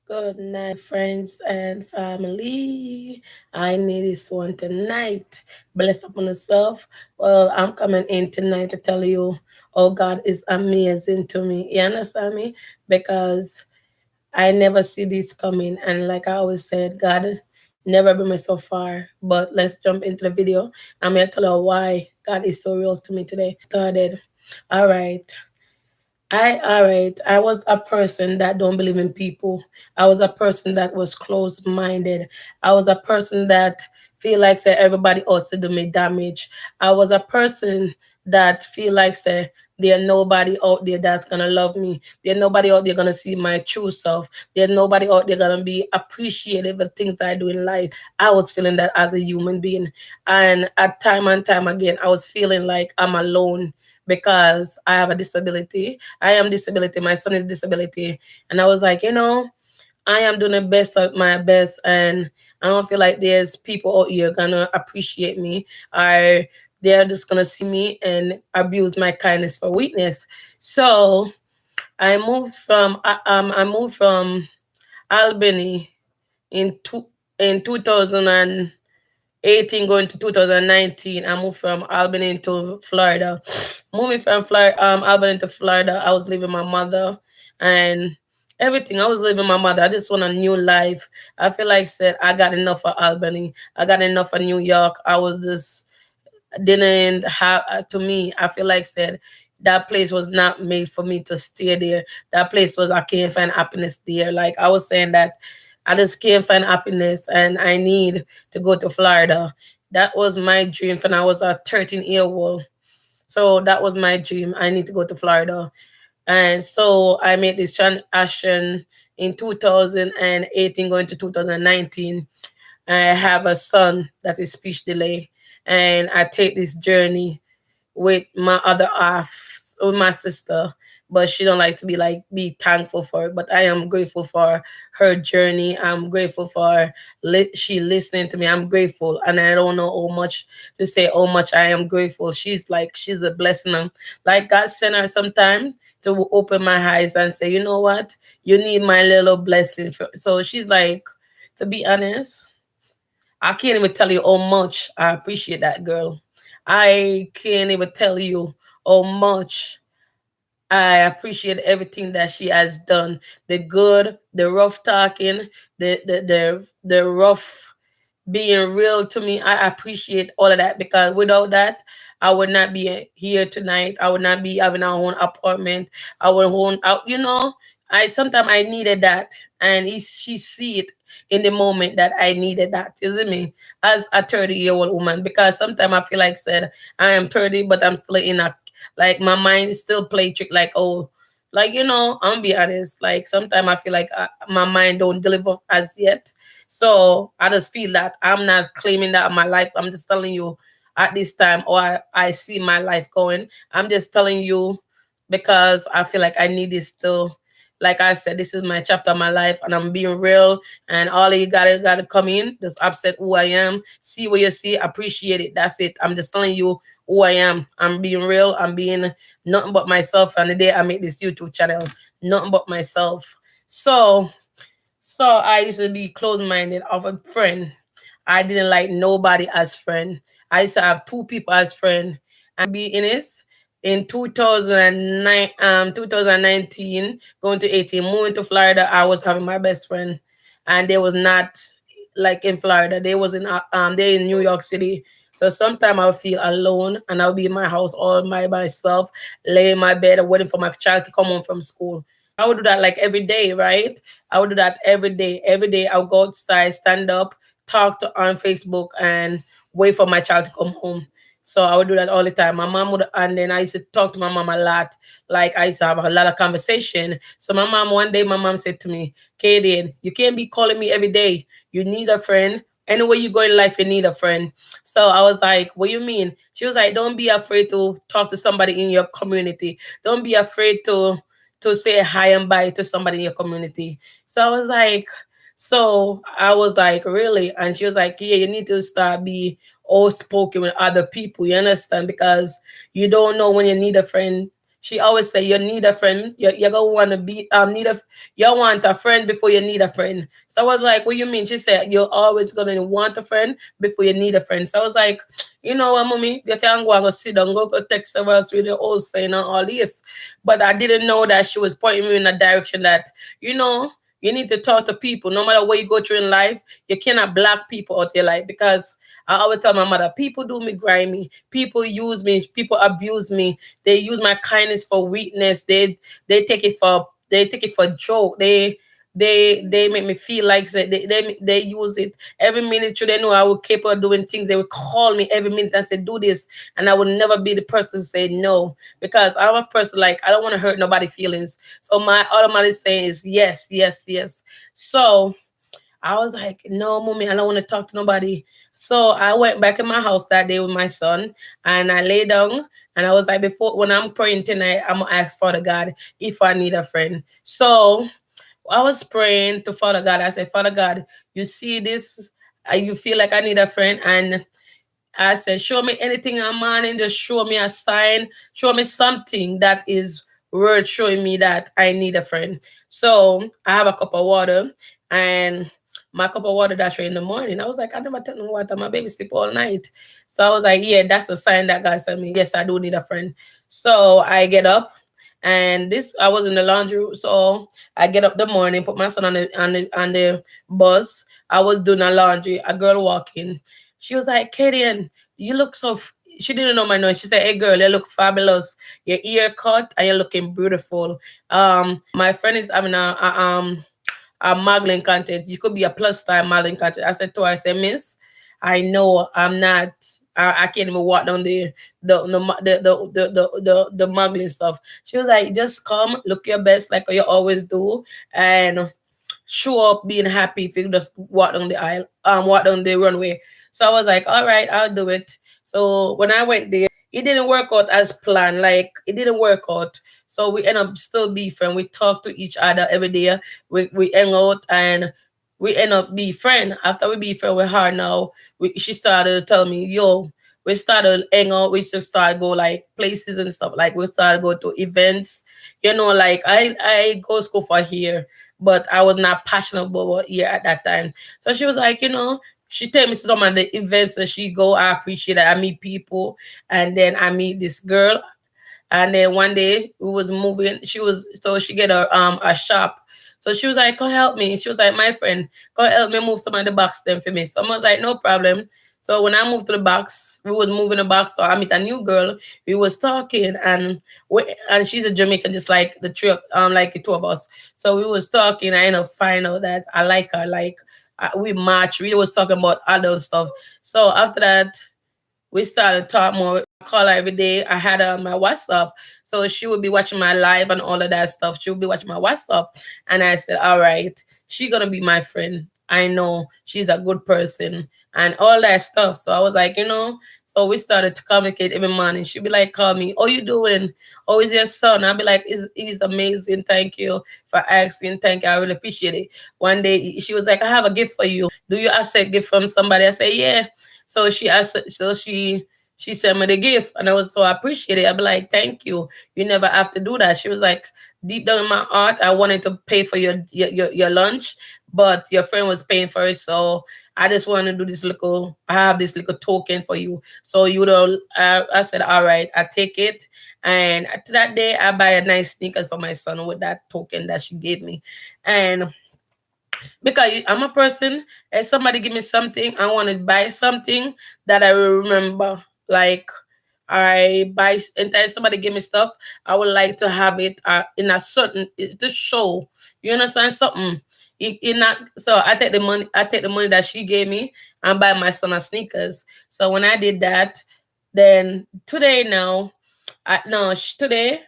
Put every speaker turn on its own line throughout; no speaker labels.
Good night, friends and family. I need this one tonight. Bless upon yourself. Well, I'm coming in tonight to tell you, oh, God is amazing to me. You understand me? Because I never see this coming. And like I always said, God never bring me so far. But let's jump into the video. I'm going to tell you why God is so real to me today. Started. All right. I was a person that don't believe in people. I was a person that was closed minded. I was a person that feel like say everybody else to do me damage. I was a person that feel like say there's nobody out there that's gonna love me. There's nobody out there gonna see my true self. There's nobody out there gonna be appreciative of things I do in life. I was feeling that as a human being. And at time and time again, I was feeling like I'm alone because I have a disability. I am disability. My son is disability, and I was like, I am doing the best of my best, and I don't feel like there's people out here gonna appreciate me, or they're just gonna see me and abuse my kindness for weakness. So I moved from Albany in two in 2018 going to 2019. I moved from Albany to Florida. Moving from Albany to Florida, I was leaving my mother and everything. I was leaving my mother. I just want a new life. I feel like said I got enough of Albany. I got enough of New York. I was just didn't have to me. I feel like said that place was not made for me to stay there. That place was I can't find happiness there. Like I was saying that I just can't find happiness and I need to go to Florida. That was my dream when I was a 13-year-old. So that was my dream. I need to go to Florida. And so I made this transaction in 2018 going to 2019. I have a son that is speech delay, and I take this journey with my other half, with my sister, but she don't like to be thankful for it. But I am grateful for her journey. I'm grateful for she listening to me. I'm grateful, and I don't know how much to say how much I am grateful. She's a blessing. Like God sent her sometime to open my eyes and say, you know what, you need my little blessing. So she's like, to be honest. I can't even tell you how much I appreciate that girl. I can't even tell you how much I appreciate everything that she has done. The good, the rough talking, the rough being real to me. I appreciate all of that because without that, I would not be here tonight. I would not be having our own apartment. I would own out, I sometimes I needed that. And she see it in the moment that I needed that. Isn't me? As a 30-year-old woman. Because sometimes I feel like said I am 30, but I'm still in a like my mind still play trick like, oh, like I'm gonna be honest, like sometimes I feel like my mind don't deliver as yet. So I just feel that I'm not claiming that in my life. I'm just telling you at this time, or I see my life going. I'm just telling you because I feel like I need this still. Like I said, this is my chapter of my life, and I'm being real. And all of you gotta come in, just upset who I am, see what you see, appreciate it. That's it. I'm just telling you who I am. I'm being real. I'm being nothing but myself. And the day I make this YouTube channel, nothing but myself. So I used to be closed-minded of a friend. I didn't like nobody as friend. I used to have two people as friend. And be honest, in 2009, 2019, going to 18, moving to Florida, I was having my best friend. And they was not like in Florida. They was in they in New York City. So sometimes I'll feel alone and I'll be in my house all by myself, lay in my bed waiting for my child to come home from school. I would do that like every day, right? I would do that every day. Every day I would go outside, stand up, talk to on Facebook and wait for my child to come home. So I would do that all the time. My mom would, and then I used to talk to my mom a lot. Like I used to have a lot of conversation. So my mom, one day, my mom said to me, Kaden, you can't be calling me every day. You need a friend. Anywhere you go in life, you need a friend. So I was like, what do you mean? She was like, don't be afraid to talk to somebody in your community. Don't be afraid to say hi and bye to somebody in your community. So I was like, really? And she was like, yeah, you need to start be outspoken with other people. You understand? Because you don't know when you need a friend. She always say you need a friend. You're gonna want to be need a you want a friend before you need a friend. So I was like, what you mean? She said you're always gonna want a friend before you need a friend. So I was like, you know what, mommy, you can go and go sit down, go text us with the old saying and all this. But I didn't know that she was pointing me in a direction that, you know, you need to talk to people. No matter what you go through in life, you cannot block people out your life. Because I always tell my mother, people do me grimy. People use me. People abuse me. They use my kindness for weakness. They take it for joke. They make me feel like they use it every minute. Should they know I will capable of doing things, they will call me every minute and say do this, and I will never be the person to say no, because I'm a person like I don't want to hurt nobody's feelings. So my automatic saying is yes, yes, yes. So I was like, no, mommy, I don't want to talk to nobody. So I went back in my house that day with my son, and I lay down, and I was like, before when I'm praying tonight, I'm gonna ask Father God if I need a friend. So I was praying to Father God. I said, Father God, you see this? You feel like I need a friend, and I said, show me anything I'm on, just show me a sign, show me something that is worth showing me that I need a friend. So I have a cup of water, and my cup of water that's right in the morning. I was like, I never take no water. My baby sleep all night. So I was like, yeah, that's a sign that God sent me. Yes, I do need a friend. So I get up, and this I was in the laundry room. So I get up the morning, put my son on the bus. I was doing a laundry. A girl walking. She was like, Katie, you look so. She didn't know my name. She said, "Hey, girl, you look fabulous. Your ear cut and you're looking beautiful." My friend is having a modeling contest. You could be a plus time modeling contest. I said to her, I said, Miss, I know I'm not. I can't even walk down the modeling stuff. She was like, just come, look your best like you always do, and show up being happy if you just walk down the aisle, walk down the runway. So I was like, all right, I'll do it. So when I went there, it didn't work out as planned. Like it didn't work out. So we end up still being friends. We talk to each other every day. We hang out, and we end up be friend. After we be friend with her now, she started telling me, yo, we started hang out, we just started go like places and stuff. Like we started go to events. You know, like I go school for here, but I was not passionate about here at that time. So she was like, you know, she tell me some of the events that she go. I appreciate that. I meet people, and then I meet this girl, and then one day we was moving. She get a shop. So she was like, "Come help me." She was like, "My friend, come help me move some of the box then for me." So I was like, "No problem." So when I moved to the box, we was moving the box. So I meet a new girl. We was talking, and she's a Jamaican, just like the three, like the two of us. So we was talking. I end up finding out that I like her. Like we match. We was talking about adult stuff. So after that, we started talking more. I call her every day. I had her on my WhatsApp. So she would be watching my live and all of that stuff. She would be watching my WhatsApp. And I said, all right, she gonna be my friend. I know she's a good person and all that stuff. So I was like, you know, so we started to communicate every morning. She'd be like, call me, how you doing? Oh, is your son? I'd be like, he's amazing. Thank you for asking. Thank you. I really appreciate it. One day she was like, I have a gift for you. Do you accept gift from somebody? I say, yeah. So she asked, so she sent me the gift, and I was so appreciated. I'd be like, thank you. You never have to do that. She was like, deep down in my heart, I wanted to pay for your lunch, but your friend was paying for it. So I just want to do this little, I have this little token for you. So you know, I said, all right, I take it. And to that day, I buy a nice sneakers for my son with that token that she gave me. And because I'm a person, if somebody give me something, I want to buy something that I will remember. Like I buy, anytime somebody give me stuff, I would like to have it in a certain to show. You understand something? In not so I take the money. I take the money that she gave me and buy my son a sneakers. So when I did that, then today now, today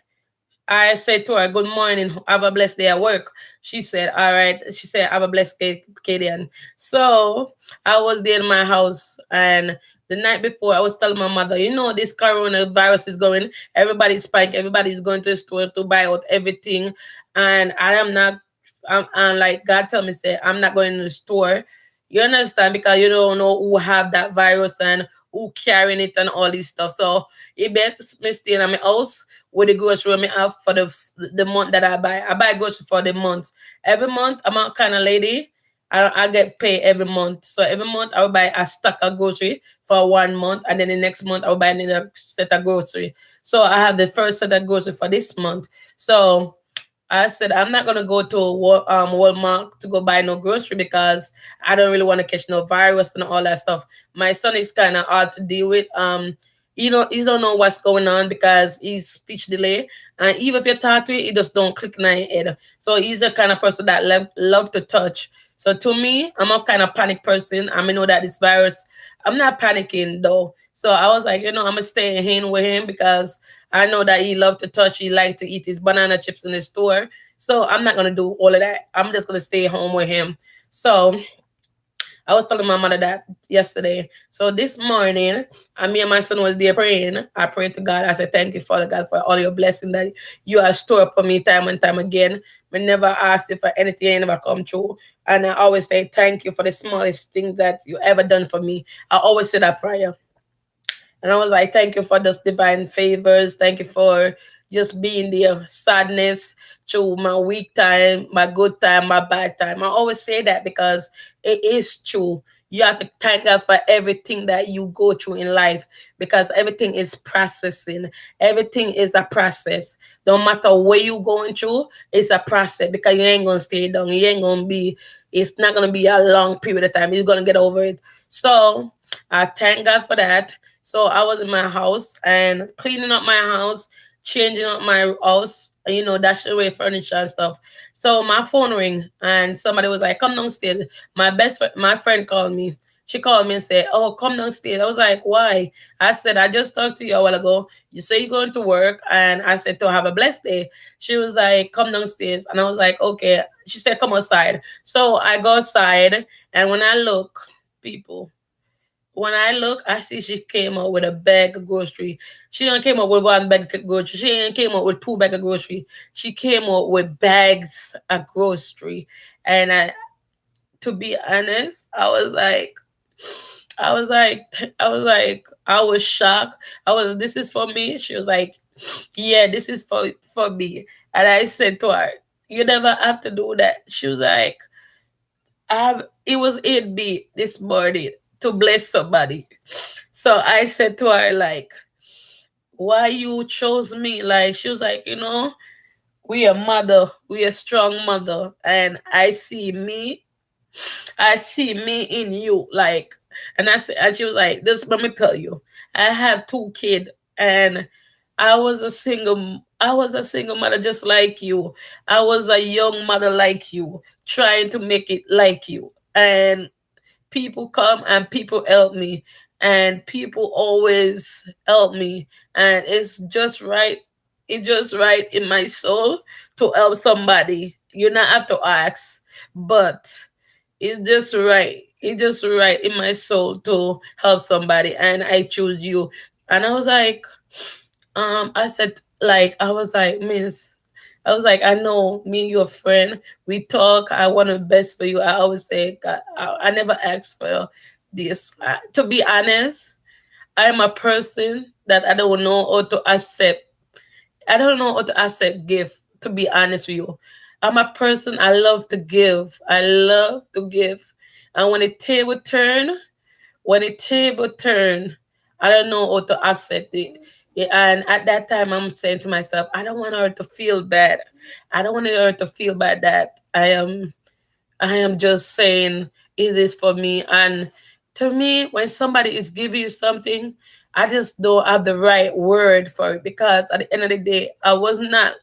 I said to her, good morning, have a blessed day at work. She said, all right. She said, have a blessed day, Kadian. So I was there in my house, and the night before I was telling my mother, you know, this coronavirus is going, everybody's spike, everybody's going to the store to buy out everything. And I am not, I'm like, God tell me, say, I'm not going to the store. You understand? Because you don't know who have that virus and who carrying it and all this stuff. So it better me stay in my house with the grocery me have for the month that I buy. I buy grocery for the month. Every month I'm a kind of lady. I get paid every month. So every month I will buy a stack of grocery for 1 month, and then the next month I will buy another set of grocery. So I have the first set of grocery for this month. So I said I'm not gonna go to Walmart to go buy no grocery because I don't really want to catch no virus and all that stuff. My son is kind of hard to deal with. He don't know what's going on because he's speech delay, and even if you talk to it, he just don't click in your head. So he's the kind of person that love to touch. So to me, I'm a kind of panic person. I mean, know that this virus, I'm not panicking though. So I was like, I'm gonna stay in with him because I know that he loved to touch. He liked to eat his banana chips in the store. So I'm not gonna do all of that. I'm just gonna stay home with him. So I was telling my mother that yesterday. So this morning, me and my son was there praying. I prayed to God. I said, "Thank you, Father God, for all your blessing that you have stored for me time and time again. I never asked you for anything, I never come true. And I always say thank you for the smallest thing that you ever done for me." I always say that prayer. And I was like, thank you for those divine favors. Thank you for just being there. Sadness through my weak time, my good time, my bad time. I always say that because it is true. You have to thank God for everything that you go through in life because everything is processing. Everything is a process. Don't matter what you going through, it's a process because you ain't gonna stay down. You ain't gonna be, it's not gonna be a long period of time. You're gonna get over it. So I thank God for that. So I was in my house and cleaning up my house, changing up my house, dashing away furniture and stuff. So my phone ring and somebody was like, "Come downstairs." My friend called me. She called me and said, "Oh, come downstairs." I was like, "Why?" I said, "I just talked to you a while ago. You say you're going to work." And I said, "To have a blessed day." She was like, "Come downstairs." And I was like, "Okay." She said, "Come outside." So I go outside and when I look, people, when I look, I see she came out with a bag of grocery. She don't came out with one bag of grocery. She ain't came out with two bag of grocery. She came out with bags of grocery. And to be honest, I was shocked. This is for me. She was like, "Yeah, this is for me." And I said to her, "You never have to do that." She was like, it was 8B this morning to bless somebody. So I said to her, like, "Why you chose me?" Like, she was like, "We a mother, we a strong mother, and I see me in you." Like, and I said, and she was like, "This, let me tell you, I have two kids, and I was a single mother just like you. I was a young mother like you, trying to make it like you, and people come and people help me, and people always help me, and it's just right in my soul to help somebody. You not have to ask, but it's just right in my soul to help somebody, and I choose you." And I was like, I said, like, I was like, "Miss," I was like, "I know me and your friend, we talk. I want the best for you." I always say, God, I never ask for this. To be honest, I'm a person that I don't know how to accept. I don't know how to accept gift. To be honest with you, I'm a person. I love to give. I love to give. And when the table turn, I don't know how to accept it. Yeah, and at that time, I'm saying to myself, I don't want her to feel bad. I don't want her to feel bad that I am just saying it is for me. And to me, when somebody is giving you something, I just don't have the right word for it because at the end of the day, I was not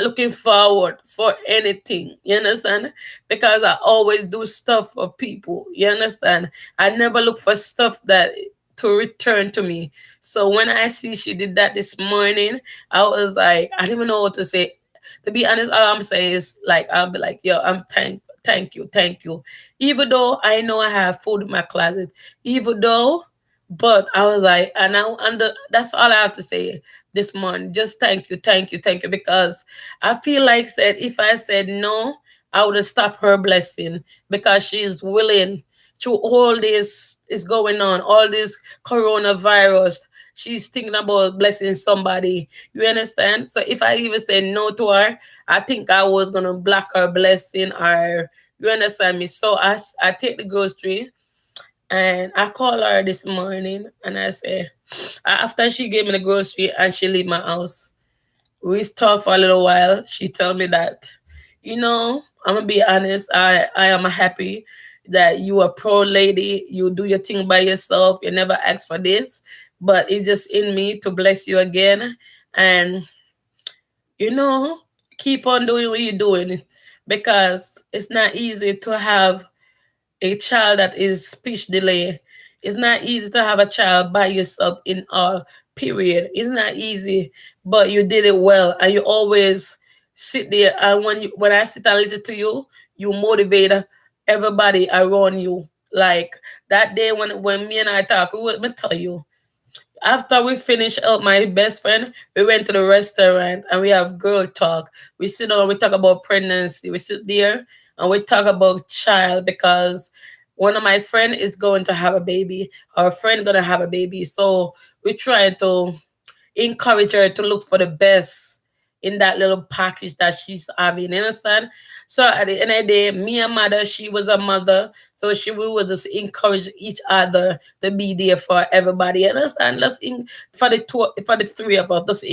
looking forward for anything. You understand? Because I always do stuff for people. You understand? I never look for stuff that to return to me. So when I see she did that this morning, I was like, I didn't even know what to say. To be honest, all I'm saying is like I'll be like, "Yo, I'm thank you, thank you." Even though I know I have food in my closet, even though, but I was like, and that's all I have to say this morning. Just thank you, thank you, thank you. Because I feel like said if I said no, I would have stopped her blessing because she's willing to hold this is going on, all this coronavirus. She's thinking about blessing somebody. You understand? So if I even say no to her, I think I was gonna block her blessing, or you understand me? So I take the grocery and I call her this morning and I say, after she gave me the grocery and she leave my house, we talked for a little while. She told me that, I'm gonna be honest. I am happy that you a pro lady. You do your thing by yourself. You never ask for this, but it's just in me to bless you again, and you know, keep on doing what you're doing, because it's not easy to have a child that is speech delay. It's not easy to have a child by yourself in all period. It's not easy, but you did it well, and you always sit there. And when I sit and listen to you, you motivate everybody around you. Like that day when me and I talk, let me tell you, after we finish up, my best friend, we went to the restaurant and we have girl talk. We sit down, we talk about pregnancy. We sit there and we talk about child, because one of my friend is going to have a baby. Our friend gonna have a baby. So we try to encourage her to look for the best in that little package that she's having. You understand? So at the end of the day, me and mother, she was a mother. So we would just encourage each other to be there for everybody. You understand? For the three of us.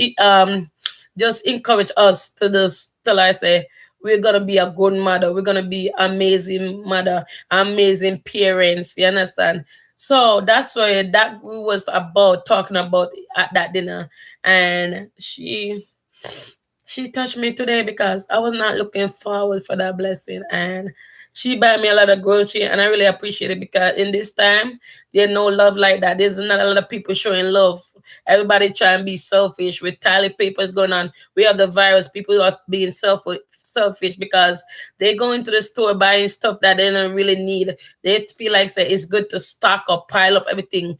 Just encourage us to just tell I say we're gonna be a good mother. We're gonna be amazing mother, amazing parents. You understand? So that's why that we was about talking about at that dinner, and she touched me today because I was not looking forward for that blessing, and she buy me a lot of grocery, and I really appreciate it, because in this time there's no love like that. There's not a lot of people showing love. Everybody trying to be selfish with toilet papers going on. We have the virus. People are being selfish because they go into the store buying stuff that they don't really need. They feel like say it's good to stock or pile up everything.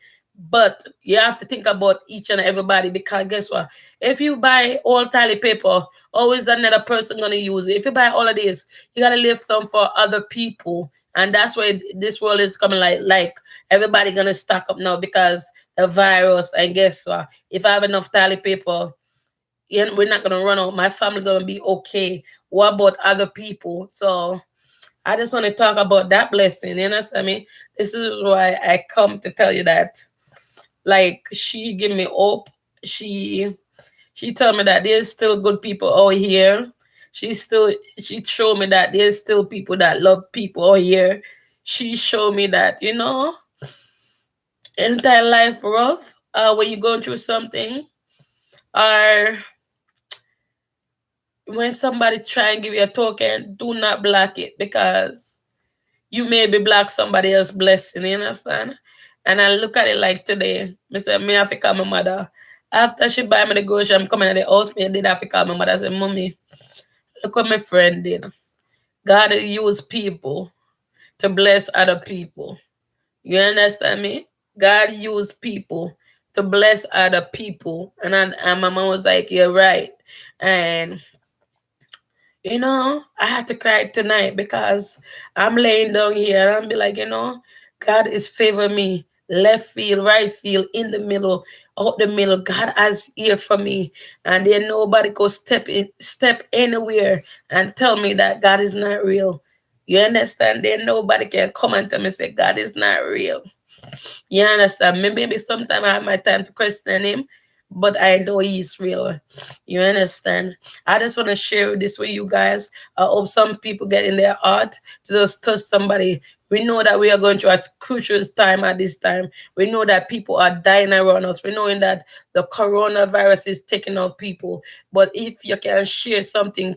But you have to think about each and everybody, because guess what? If you buy all toilet paper, always another person gonna use it. If you buy all of this, you gotta leave some for other people. And that's why this world is coming like everybody gonna stock up now because the virus. And guess what? If I have enough toilet paper, we're not gonna run out. My family gonna be okay. What about other people? So I just want to talk about that blessing. You understand me? This is why I come to tell you that. Like she give me hope. She she told me that there's still good people out here. She showed me that there's still people that love people out here. She showed me that, entire life rough, when you're going through something, or when somebody try and give you a token, do not block it, because you may be block somebody else's blessing, you understand? And I look at it like today, I say, me have to call my mother. After she buy me the grocery, I'm coming at the house, me did have to call my mother. I say, Mommy, look what my friend did. God use people to bless other people. You understand me? God used people to bless other people. And my mom was like, you're right. And I had to cry tonight because I'm laying down here and I'm be like, God is favoring me. Left field, right field, in the middle, out the middle. God has ear for me. And then nobody go step anywhere and tell me that God is not real. You understand? Then nobody can come and tell me say God is not real. You understand? Maybe sometime I have my time to question him, but I know he's real. You understand? I just want to share this with you guys. I hope some people get in their heart to just touch somebody. We know that we are going through a crucial time at this time. We know that people are dying around us. We know that the coronavirus is taking out people. But if you can share something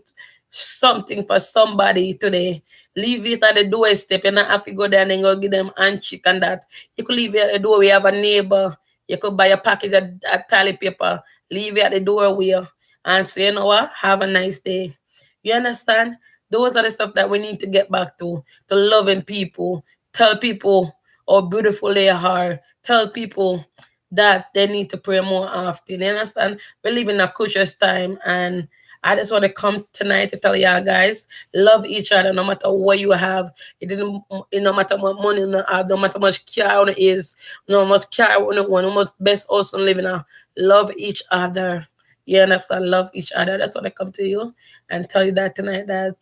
for somebody today, leave it at the doorstep. You're not have to go there and then go give them handshake and that. You could leave it at the door. We have a neighbor. You could buy a package of toilet paper, leave it at the doorway, and say, you know what, have a nice day. You understand? Those are the stuff that we need to get back to loving people. Tell people how beautiful they are. Tell people that they need to pray more often. You understand? We live in a cautious time, and I just want to come tonight to tell y'all guys, love each other no matter what you have. It didn't, no matter what money you have, no matter how much car on is, no much car on one, no much best house on living now. Love each other. You understand? Love each other. That's what I come to you and tell you that tonight that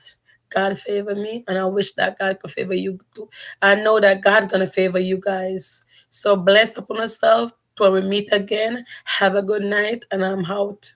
God favor me, and I wish that God could favor you too. I know that God's gonna favor you guys. So blessed upon yourself. Till we meet again. Have a good night, and I'm out.